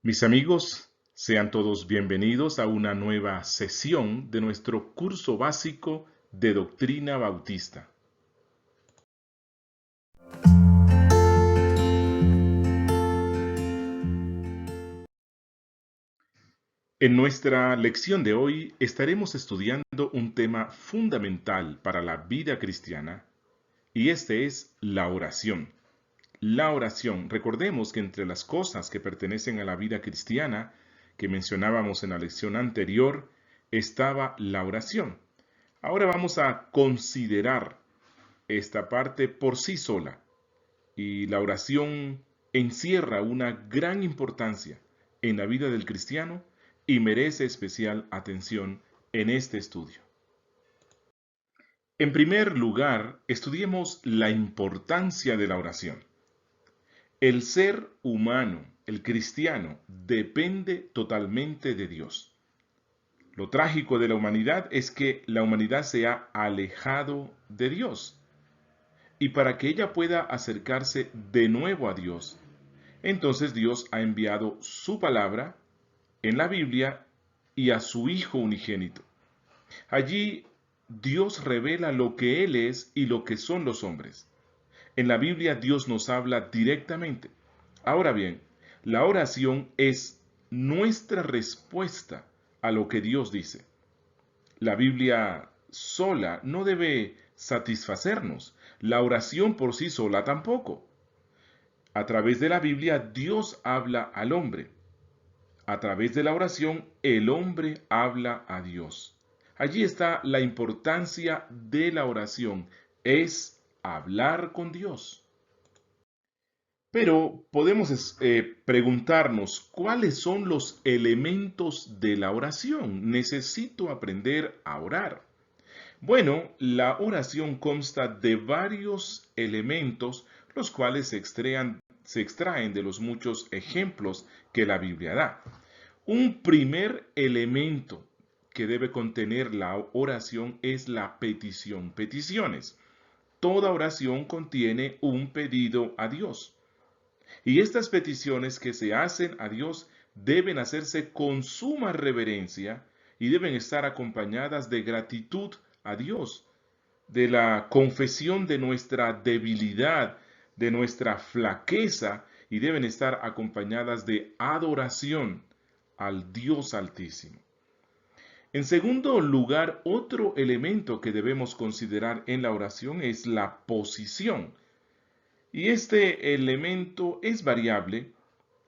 Mis amigos, sean todos bienvenidos a una nueva sesión de nuestro curso básico de Doctrina Bautista. En nuestra lección de hoy estaremos estudiando un tema fundamental para la vida cristiana y este es la oración. La oración, recordemos que entre las cosas que pertenecen a la vida cristiana que mencionábamos en la lección anterior estaba la oración. Ahora vamos a considerar esta parte por sí sola y la oración encierra una gran importancia en la vida del cristiano y merece especial atención en este estudio. En primer lugar, estudiemos la importancia de la oración. El ser humano, el cristiano, depende totalmente de Dios. Lo trágico de la humanidad es que la humanidad se ha alejado de Dios. Y para que ella pueda acercarse de nuevo a Dios, entonces Dios ha enviado su palabra en la Biblia y a su Hijo unigénito. Allí Dios revela lo que Él es y lo que son los hombres. En la Biblia Dios nos habla directamente. Ahora bien, la oración es nuestra respuesta a lo que Dios dice. La Biblia sola no debe satisfacernos. La oración por sí sola tampoco. A través de la Biblia Dios habla al hombre. A través de la oración el hombre habla a Dios. Allí está la importancia de la oración. Es hablar con Dios. Pero podemos preguntarnos, ¿cuáles son los elementos de la oración? Necesito aprender a orar. Bueno, la oración consta de varios elementos, los cuales se extraen de los muchos ejemplos que la Biblia da. Un primer elemento que debe contener la oración es la petición. Peticiones. Toda oración contiene un pedido a Dios. Y estas peticiones que se hacen a Dios deben hacerse con suma reverencia y deben estar acompañadas de gratitud a Dios, de la confesión de nuestra debilidad, de nuestra flaqueza, y deben estar acompañadas de adoración al Dios Altísimo. En segundo lugar, otro elemento que debemos considerar en la oración es la posición. Y este elemento es variable,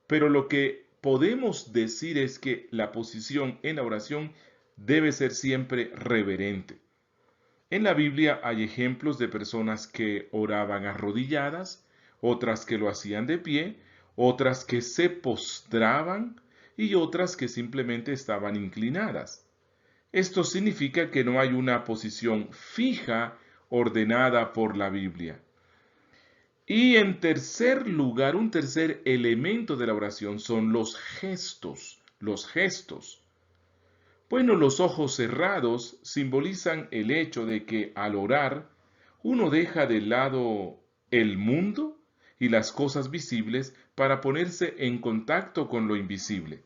pero lo que podemos decir es que la posición en la oración debe ser siempre reverente. En la Biblia hay ejemplos de personas que oraban arrodilladas, otras que lo hacían de pie, otras que se postraban y otras que simplemente estaban inclinadas. Esto significa que no hay una posición fija ordenada por la Biblia. Y en tercer lugar, un tercer elemento de la oración son los gestos. Los gestos. Bueno, los ojos cerrados simbolizan el hecho de que al orar uno deja de lado el mundo y las cosas visibles para ponerse en contacto con lo invisible.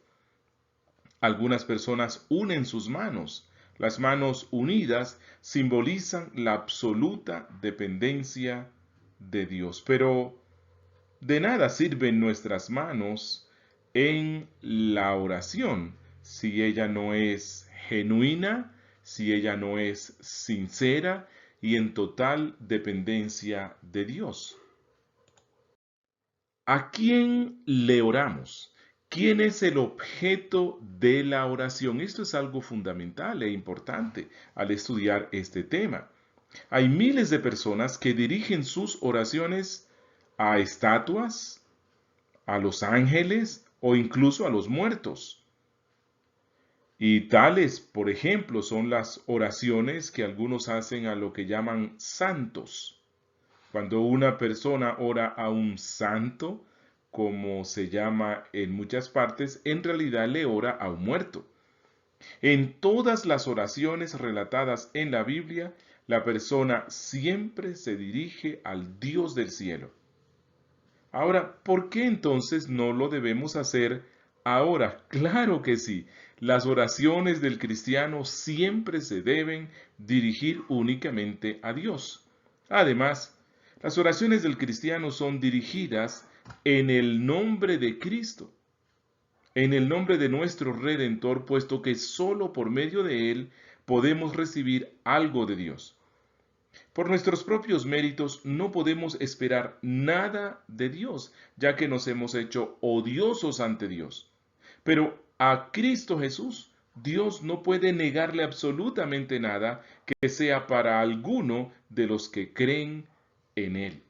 Algunas personas unen sus manos. Las manos unidas simbolizan la absoluta dependencia de Dios. Pero de nada sirven nuestras manos en la oración si ella no es genuina, si ella no es sincera y en total dependencia de Dios. ¿A quién le oramos? ¿Quién es el objeto de la oración? Esto es algo fundamental e importante al estudiar este tema. Hay miles de personas que dirigen sus oraciones a estatuas, a los ángeles o incluso a los muertos. Y tales, por ejemplo, son las oraciones que algunos hacen a lo que llaman santos. Cuando una persona ora a un santo, como se llama en muchas partes, en realidad le ora a un muerto. En todas las oraciones relatadas en la Biblia, la persona siempre se dirige al Dios del cielo. Ahora, ¿por qué entonces no lo debemos hacer Ahora, claro que sí, las oraciones del cristiano siempre se deben dirigir únicamente a Dios. Además, las oraciones del cristiano son dirigidas en el nombre de Cristo, en el nombre de nuestro Redentor, puesto que solo por medio de Él podemos recibir algo de Dios. Por nuestros propios méritos no podemos esperar nada de Dios, ya que nos hemos hecho odiosos ante Dios. Pero a Cristo Jesús, Dios no puede negarle absolutamente nada que sea para alguno de los que creen en Él.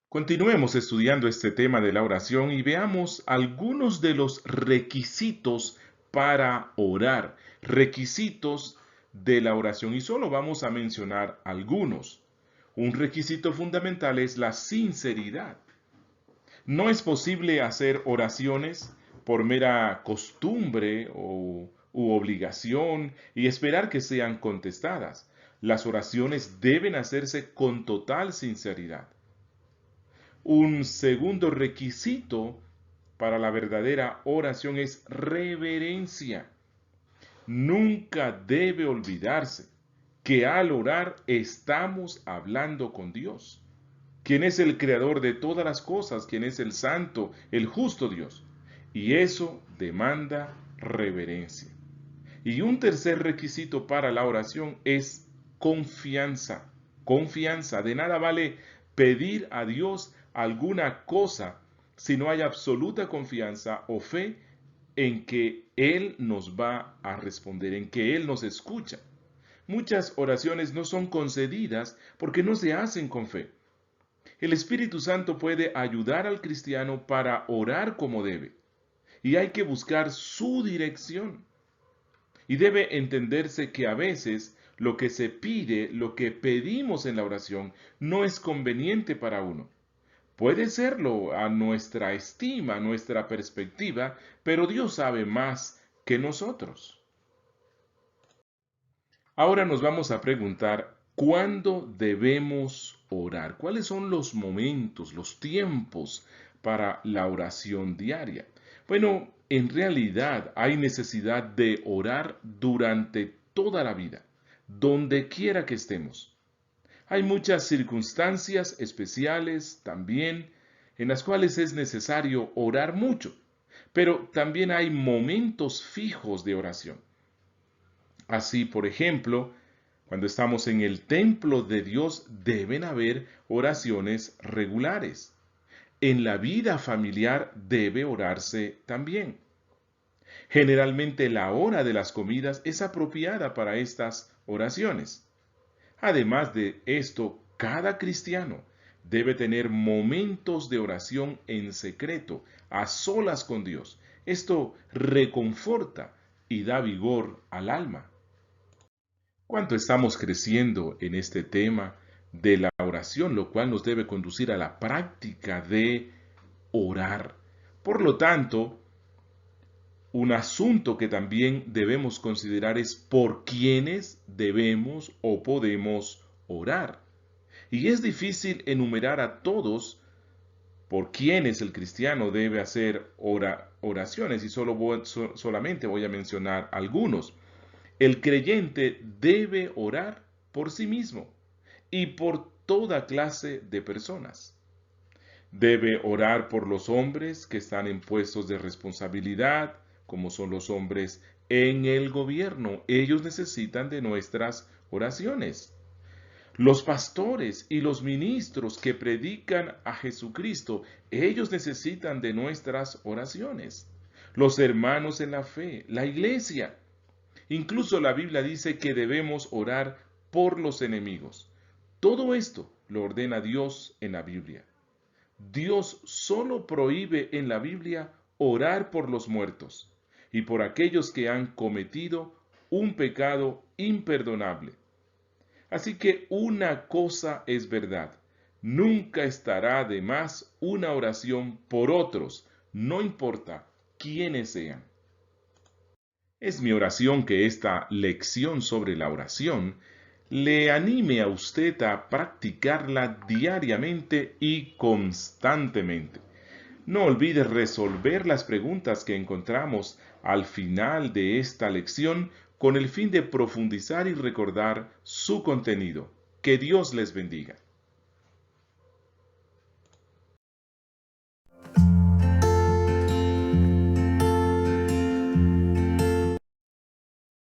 Continuemos estudiando este tema de la oración y veamos algunos de los requisitos para orar, requisitos de la oración, y solo vamos a mencionar algunos. Un requisito fundamental es la sinceridad. No es posible hacer oraciones por mera costumbre u obligación y esperar que sean contestadas. Las oraciones deben hacerse con total sinceridad. Un segundo requisito para la verdadera oración es reverencia. Nunca debe olvidarse que al orar estamos hablando con Dios, quien es el creador de todas las cosas, quien es el santo, el justo Dios. Y eso demanda reverencia. Y un tercer requisito para la oración es confianza. Confianza. De nada vale pedir a Dios alguna cosa si no hay absoluta confianza o fe en que Él nos va a responder, en que Él nos escucha. Muchas oraciones no son concedidas porque no se hacen con fe. El Espíritu Santo puede ayudar al cristiano para orar como debe, y hay que buscar su dirección. Y debe entenderse que a veces lo que se pide, lo que pedimos en la oración, no es conveniente para uno. Puede serlo a nuestra estima, a nuestra perspectiva, pero Dios sabe más que nosotros. Ahora nos vamos a preguntar, ¿cuándo debemos orar? ¿Cuáles son los momentos, los tiempos para la oración diaria? Bueno, en realidad hay necesidad de orar durante toda la vida, donde quiera que estemos. Hay muchas circunstancias especiales también en las cuales es necesario orar mucho, pero también hay momentos fijos de oración. Así, por ejemplo, cuando estamos en el templo de Dios deben haber oraciones regulares. En la vida familiar debe orarse también. Generalmente la hora de las comidas es apropiada para estas oraciones. Además de esto, cada cristiano debe tener momentos de oración en secreto, a solas con Dios. Esto reconforta y da vigor al alma. ¿Cuánto estamos creciendo en este tema de la oración, lo cual nos debe conducir a la práctica de orar? Por lo tanto, un asunto que también debemos considerar es por quiénes debemos o podemos orar. Y es difícil enumerar a todos por quienes el cristiano debe hacer oraciones y solamente voy a mencionar algunos. El creyente debe orar por sí mismo y por toda clase de personas. Debe orar por los hombres que están en puestos de responsabilidad, como son los hombres en el gobierno. Ellos necesitan de nuestras oraciones. Los pastores y los ministros que predican a Jesucristo, ellos necesitan de nuestras oraciones. Los hermanos en la fe, la iglesia. Incluso la Biblia dice que debemos orar por los enemigos. Todo esto lo ordena Dios en la Biblia. Dios solo prohíbe en la Biblia orar por los muertos y por aquellos que han cometido un pecado imperdonable. Así que una cosa es verdad, nunca estará de más una oración por otros, no importa quiénes sean. Es mi oración que esta lección sobre la oración le anime a usted a practicarla diariamente y constantemente. No olvides resolver las preguntas que encontramos al final de esta lección con el fin de profundizar y recordar su contenido. Que Dios les bendiga.